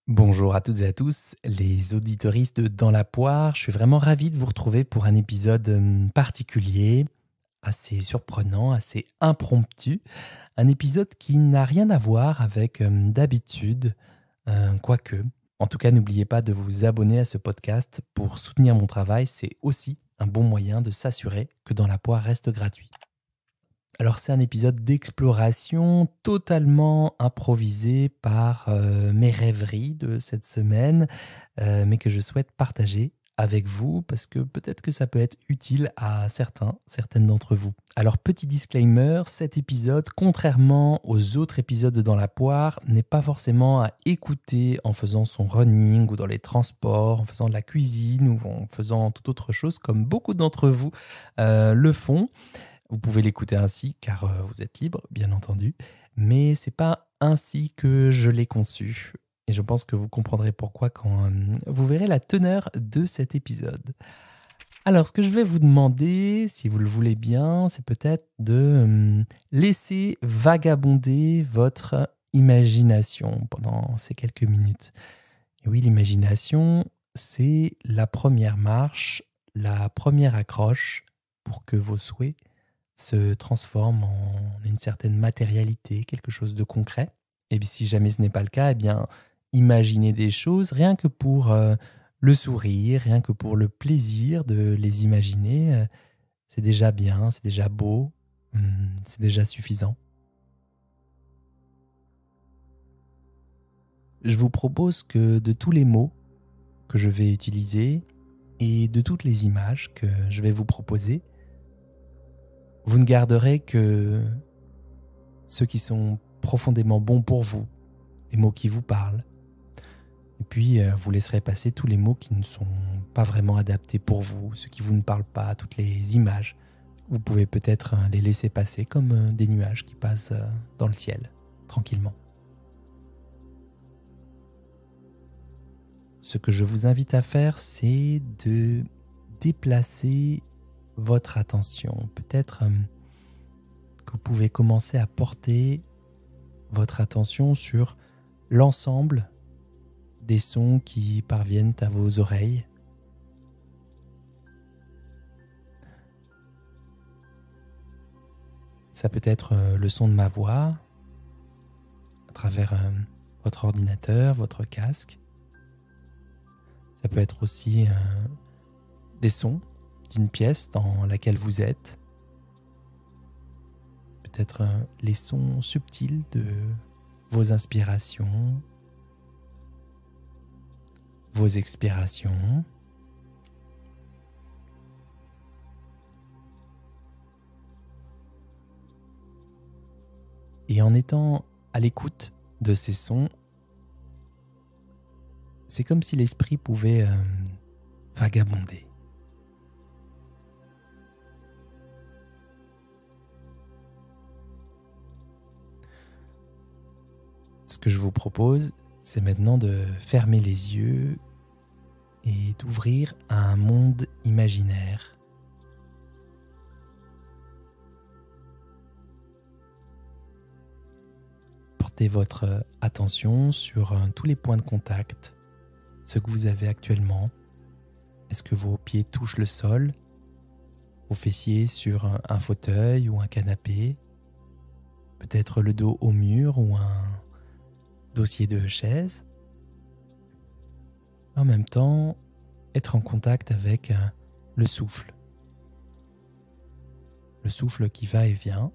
Bonjour à toutes et à tous, les auditoristes de Dans la Poire. Je suis vraiment ravi de vous retrouver pour un épisode particulier, assez surprenant, assez impromptu. Un épisode qui n'a rien à voir avec d'habitude, quoique. En tout cas, n'oubliez pas de vous abonner à ce podcast pour soutenir mon travail. C'est aussi un bon moyen de s'assurer que Dans la Poire reste gratuit. Alors c'est un épisode d'exploration totalement improvisé par mes rêveries de cette semaine, mais que je souhaite partager avec vous parce que peut-être que ça peut être utile à certaines d'entre vous. Alors petit disclaimer, cet épisode, contrairement aux autres épisodes de Dans la Poire, n'est pas forcément à écouter en faisant son running ou dans les transports, en faisant de la cuisine ou en faisant toute autre chose comme beaucoup d'entre vous le font. Vous pouvez l'écouter ainsi car vous êtes libre, bien entendu, mais c'est pas ainsi que je l'ai conçu. Et je pense que vous comprendrez pourquoi quand vous verrez la teneur de cet épisode. Alors, ce que je vais vous demander, si vous le voulez bien, c'est peut-être de laisser vagabonder votre imagination pendant ces quelques minutes. Et oui, l'imagination, c'est la première marche, la première accroche pour que vos souhaits se transforme en une certaine matérialité, quelque chose de concret. Et puis si jamais ce n'est pas le cas, eh bien, imaginez des choses rien que pour le sourire, rien que pour le plaisir de les imaginer. C'est déjà bien, c'est déjà beau, c'est déjà suffisant. Je vous propose que de tous les mots que je vais utiliser et de toutes les images que je vais vous proposer, vous ne garderez que ceux qui sont profondément bons pour vous, les mots qui vous parlent. Et puis, vous laisserez passer tous les mots qui ne sont pas vraiment adaptés pour vous, ceux qui vous ne parlent pas, toutes les images. Vous pouvez peut-être les laisser passer comme des nuages qui passent dans le ciel, tranquillement. Ce que je vous invite à faire, c'est de déplacer votre attention. Peut-être que vous pouvez commencer à porter votre attention sur l'ensemble des sons qui parviennent à vos oreilles. Ça peut être le son de ma voix à travers votre ordinateur, votre casque. Ça peut être aussi des sons d'une pièce dans laquelle vous êtes. Peut-être les sons subtils de vos inspirations, vos expirations. Et en étant à l'écoute de ces sons, c'est comme si l'esprit pouvait vagabonder. Ce que je vous propose, c'est maintenant de fermer les yeux et d'ouvrir à un monde imaginaire. Portez votre attention sur tous les points de contact, ceux que vous avez actuellement. Est-ce que vos pieds touchent le sol, vos fessiers sur un fauteuil ou un canapé, peut-être le dos au mur ou un dossier de chaise. En même temps, être en contact avec le souffle. Le souffle qui va et vient.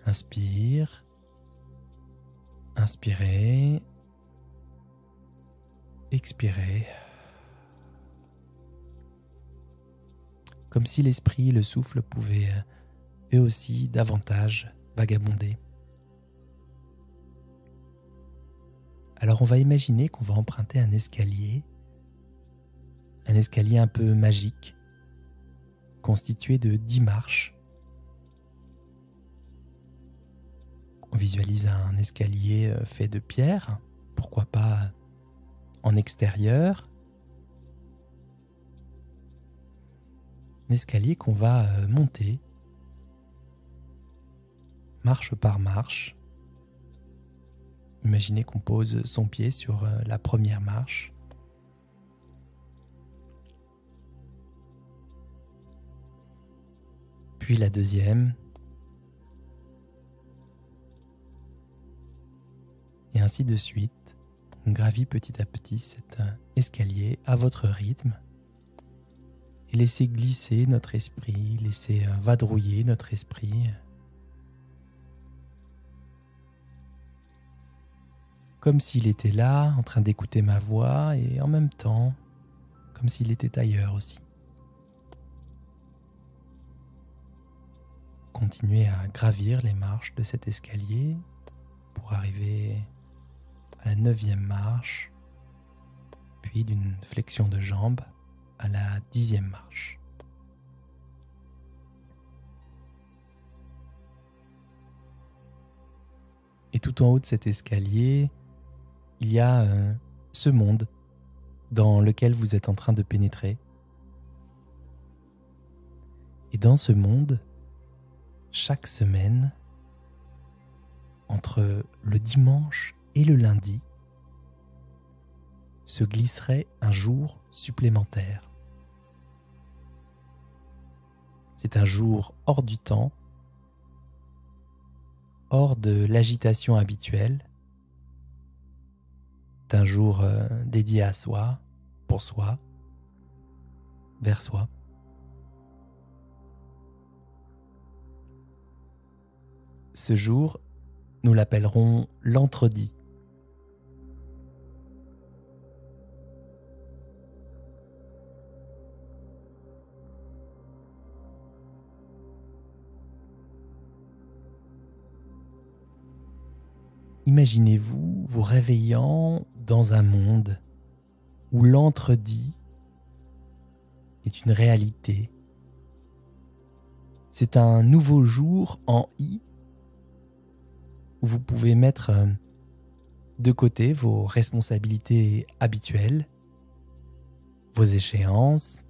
Inspire. Inspirez. Expirez. Comme si l'esprit, le souffle pouvaient eux aussi davantage vagabonder. Alors on va imaginer qu'on va emprunter un escalier un peu magique, constitué de 10 marches. On visualise un escalier fait de pierre, pourquoi pas en extérieur. Un escalier qu'on va monter marche par marche. Imaginez qu'on pose son pied sur la première marche. Puis la deuxième. Et ainsi de suite. On gravit petit à petit cet escalier à votre rythme. Et laissez glisser notre esprit, laissez vadrouiller notre esprit. Comme s'il était là, en train d'écouter ma voix, et en même temps, comme s'il était ailleurs aussi. Continuez à gravir les marches de cet escalier pour arriver à la 9e marche, puis d'une flexion de jambes à la 10e marche. Et tout en haut de cet escalier, il y a ce monde dans lequel vous êtes en train de pénétrer. Et dans ce monde, chaque semaine, entre le dimanche et le lundi, se glisserait un jour supplémentaire. C'est un jour hors du temps, hors de l'agitation habituelle. C'est un jour dédié à soi, pour soi, vers soi. Ce jour, nous l'appellerons l'entre-dit. Imaginez-vous vous réveillant dans un monde où l'entre-dit est une réalité. C'est un nouveau jour en I où vous pouvez mettre de côté vos responsabilités habituelles, vos échéances,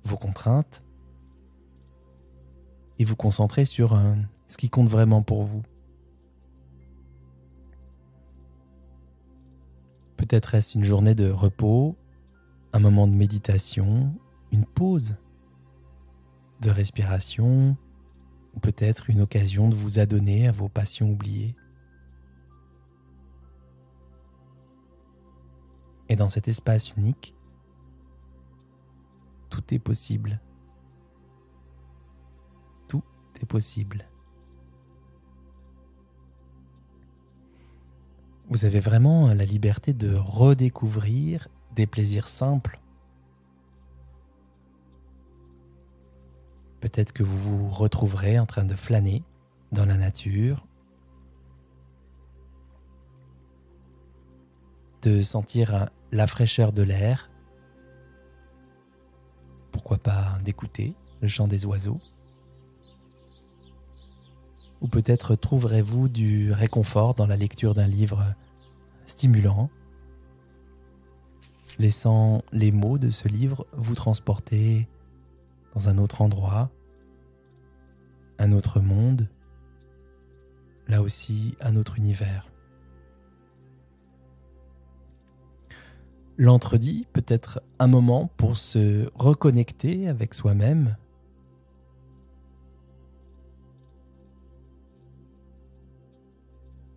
vos contraintes et vous concentrer sur ce qui compte vraiment pour vous. Peut-être est-ce une journée de repos, un moment de méditation, une pause de respiration, ou peut-être une occasion de vous adonner à vos passions oubliées. Et dans cet espace unique, tout est possible. Tout est possible. Vous avez vraiment la liberté de redécouvrir des plaisirs simples. Peut-être que vous vous retrouverez en train de flâner dans la nature, de sentir la fraîcheur de l'air, pourquoi pas d'écouter le chant des oiseaux. Ou peut-être trouverez-vous du réconfort dans la lecture d'un livre stimulant, laissant les mots de ce livre vous transporter dans un autre endroit, un autre monde, là aussi un autre univers. L'entre-dit peut être un moment pour se reconnecter avec soi-même,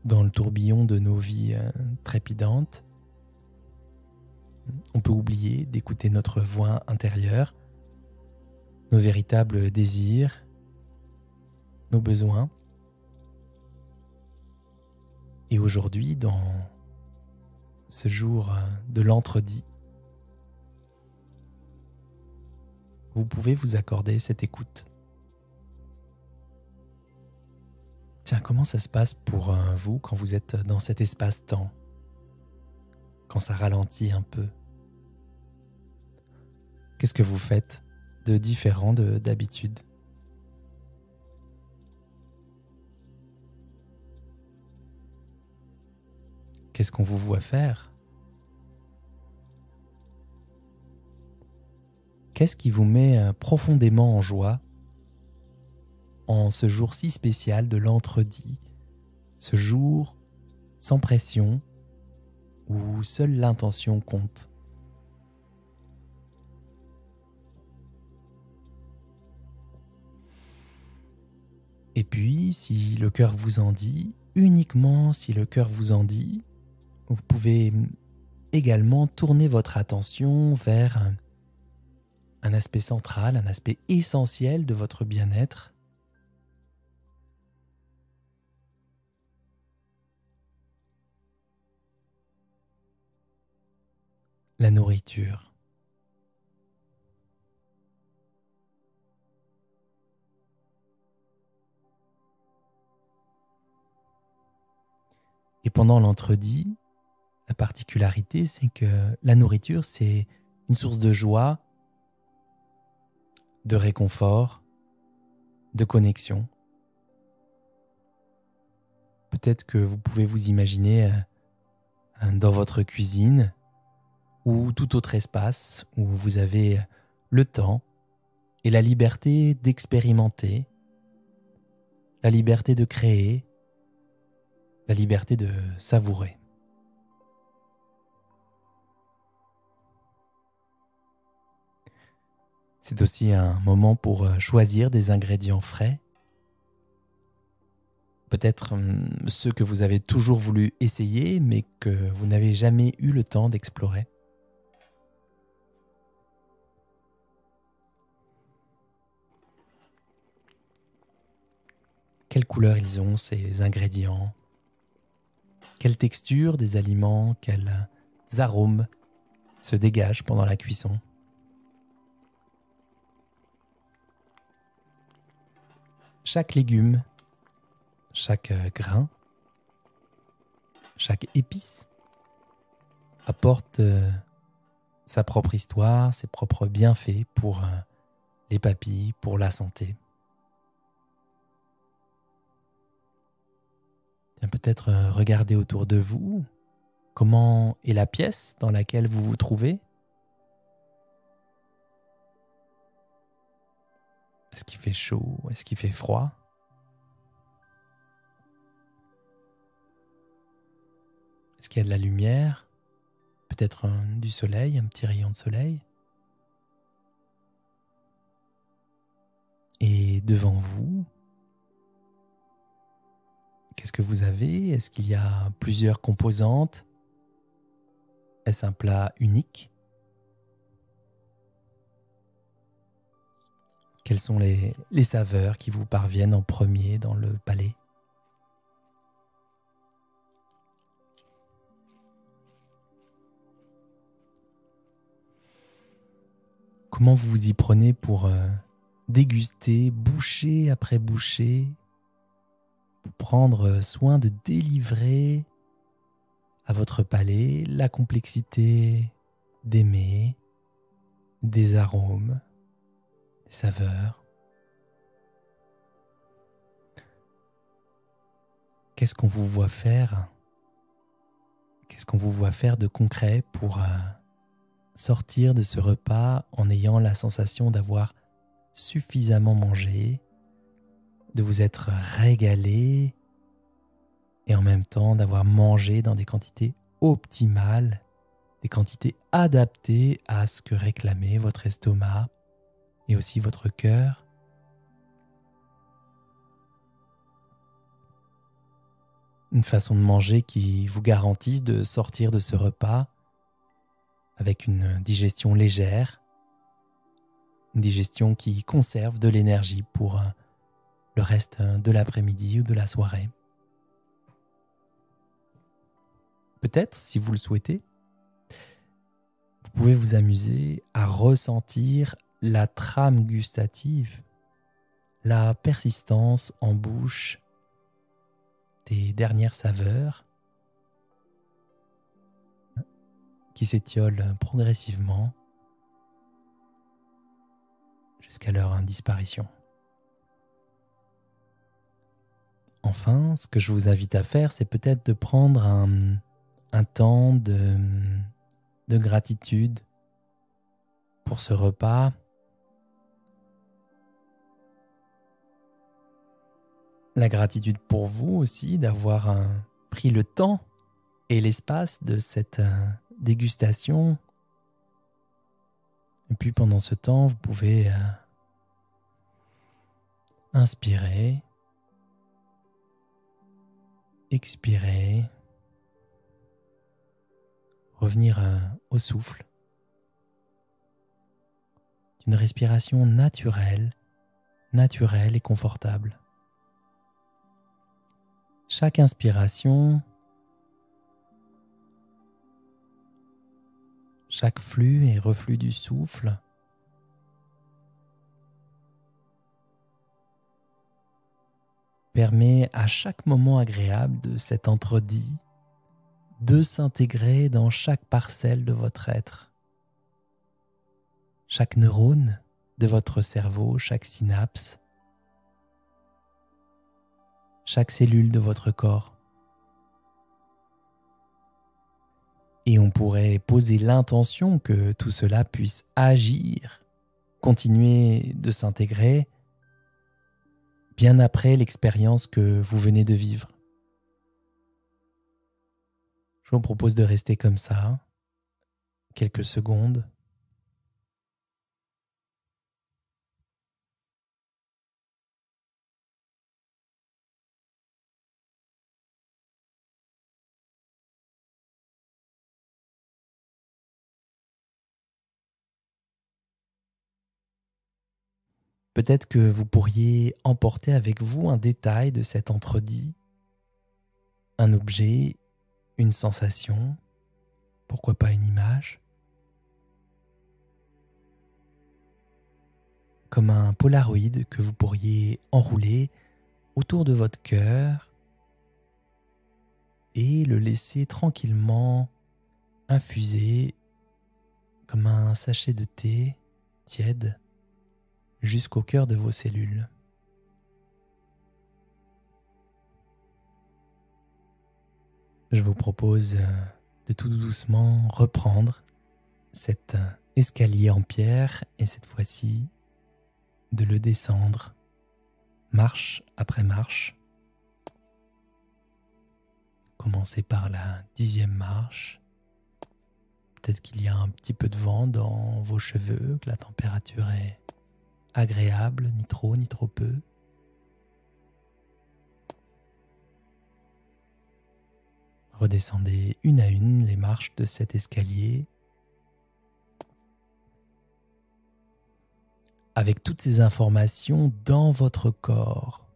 dans le tourbillon de nos vies trépidantes. On peut oublier d'écouter notre voix intérieure, nos véritables désirs, nos besoins. Et aujourd'hui, dans ce jour de l'entre-dit, vous pouvez vous accorder cette écoute. Tiens, comment ça se passe pour vous quand vous êtes dans cet espace-temps, quand ça ralentit un peu? Qu'est-ce que vous faites de différent d'habitude? Qu'est-ce qu'on vous voit faire? Qu'est-ce qui vous met profondément en joie, en ce jour si spécial de l'entredi, ce jour sans pression où seule l'intention compte. Et puis, si le cœur vous en dit, uniquement si le cœur vous en dit, vous pouvez également tourner votre attention vers un aspect central, un aspect essentiel de votre bien-être. La nourriture. Et pendant l'entredi, la particularité, c'est que la nourriture, c'est une source de joie, de réconfort, de connexion. Peut-être que vous pouvez vous imaginer dans votre cuisine ou tout autre espace où vous avez le temps et la liberté d'expérimenter, la liberté de créer, la liberté de savourer. C'est aussi un moment pour choisir des ingrédients frais. Peut-être ceux que vous avez toujours voulu essayer, mais que vous n'avez jamais eu le temps d'explorer. Quelle couleur ils ont, ces ingrédients? Quelle texture des aliments, quels arômes se dégagent pendant la cuisson? Chaque légume, chaque grain, chaque épice apporte sa propre histoire, ses propres bienfaits pour les papilles, pour la santé. Peut-être regarder autour de vous comment est la pièce dans laquelle vous vous trouvez. Est-ce qu'il fait chaud? Est-ce qu'il fait froid? Est-ce qu'il y a de la lumière? Peut-être du soleil, un petit rayon de soleil? Et devant vous, qu'est-ce que vous avez? Est-ce qu'il y a plusieurs composantes? Est-ce un plat unique? Quelles sont les saveurs qui vous parviennent en premier dans le palais? Comment vous vous y prenez pour déguster bouchée après bouchée, pour prendre soin de délivrer à votre palais la complexité d'aimer, des arômes, des saveurs? Qu'est-ce qu'on vous voit faire? Qu'est-ce qu'on vous voit faire de concret pour sortir de ce repas en ayant la sensation d'avoir suffisamment mangé, de vous être régalé et en même temps d'avoir mangé dans des quantités optimales, des quantités adaptées à ce que réclamait votre estomac et aussi votre cœur? Une façon de manger qui vous garantisse de sortir de ce repas avec une digestion légère, une digestion qui conserve de l'énergie pour le reste de l'après-midi ou de la soirée. Peut-être, si vous le souhaitez, vous pouvez vous amuser à ressentir la trame gustative, la persistance en bouche des dernières saveurs qui s'étiolent progressivement jusqu'à leur disparition. Enfin, ce que je vous invite à faire, c'est peut-être de prendre un temps de gratitude pour ce repas, La gratitude pour vous aussi d'avoir pris le temps et l'espace de cette dégustation. Et puis pendant ce temps, vous pouvez inspirer, expirer, revenir au souffle. Une respiration naturelle et confortable. Chaque inspiration, chaque flux et reflux du souffle permet à chaque moment agréable de cet entre-dit de s'intégrer dans chaque parcelle de votre être. Chaque neurone de votre cerveau, chaque synapse, chaque cellule de votre corps. Et on pourrait poser l'intention que tout cela puisse agir, continuer de s'intégrer bien après l'expérience que vous venez de vivre. Je vous propose de rester comme ça, quelques secondes. Peut-être que vous pourriez emporter avec vous un détail de cet entre-dit, un objet, une sensation, pourquoi pas une image, comme un polaroid que vous pourriez enrouler autour de votre cœur et le laisser tranquillement infuser comme un sachet de thé tiède jusqu'au cœur de vos cellules. Je vous propose de tout doucement reprendre cet escalier en pierre et cette fois-ci de le descendre marche après marche. Commencez par la 10e marche. Peut-être qu'il y a un petit peu de vent dans vos cheveux, que la température est agréable, ni trop ni trop peu. Redescendez une à une les marches de cet escalier avec toutes ces informations dans votre corps,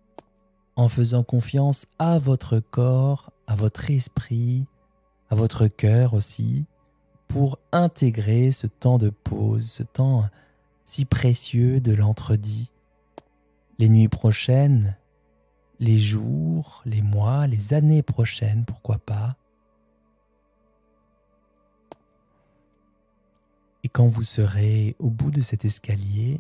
en faisant confiance à votre corps, à votre esprit, à votre cœur aussi, pour intégrer ce temps de pause, ce temps si précieux de l'entre-dit. Les nuits prochaines, les jours, les mois, les années prochaines, pourquoi pas. Et quand vous serez au bout de cet escalier,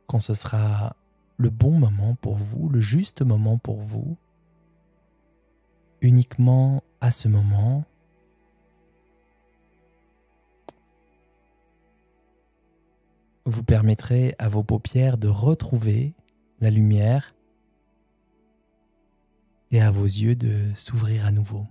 quand ce sera le bon moment pour vous, le juste moment pour vous, uniquement à ce moment, vous permettrez à vos paupières de retrouver la lumière et à vos yeux de s'ouvrir à nouveau.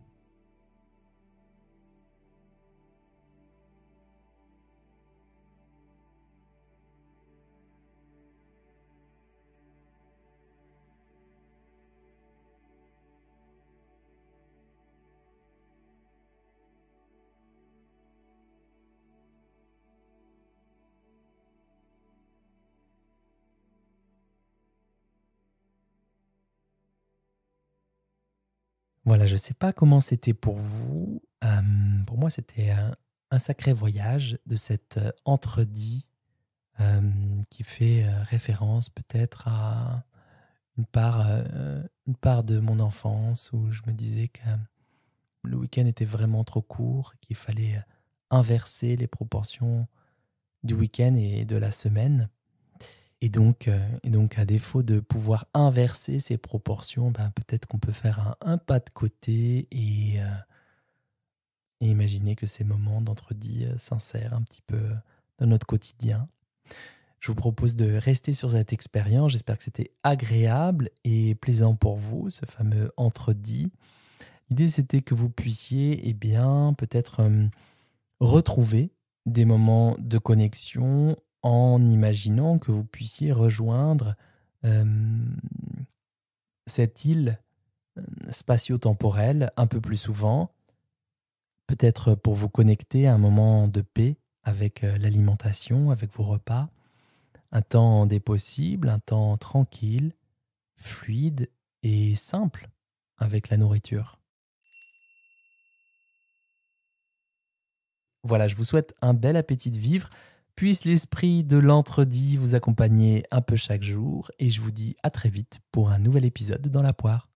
Voilà, je ne sais pas comment c'était pour vous. Pour moi, c'était un sacré voyage de cet entre-dit qui fait référence peut-être à une part de mon enfance où je me disais que le week-end était vraiment trop court, qu'il fallait inverser les proportions du week-end et de la semaine. Et donc, à défaut de pouvoir inverser ces proportions, peut-être qu'on peut faire un pas de côté et imaginer que ces moments d'entre-dit s'insèrent un petit peu dans notre quotidien. Je vous propose de rester sur cette expérience. J'espère que c'était agréable et plaisant pour vous, ce fameux entre-dit. L'idée, c'était que vous puissiez, peut-être retrouver des moments de connexion en imaginant que vous puissiez rejoindre euh, cette île spatio-temporelle un peu plus souvent, peut-être pour vous connecter à un moment de paix avec l'alimentation, avec vos repas, un temps des possibles, un temps tranquille, fluide et simple avec la nourriture. Voilà, je vous souhaite un bel appétit de vivre. Puisse l'esprit de l'entre-dit vous accompagner un peu chaque jour et je vous dis à très vite pour un nouvel épisode dans la poire.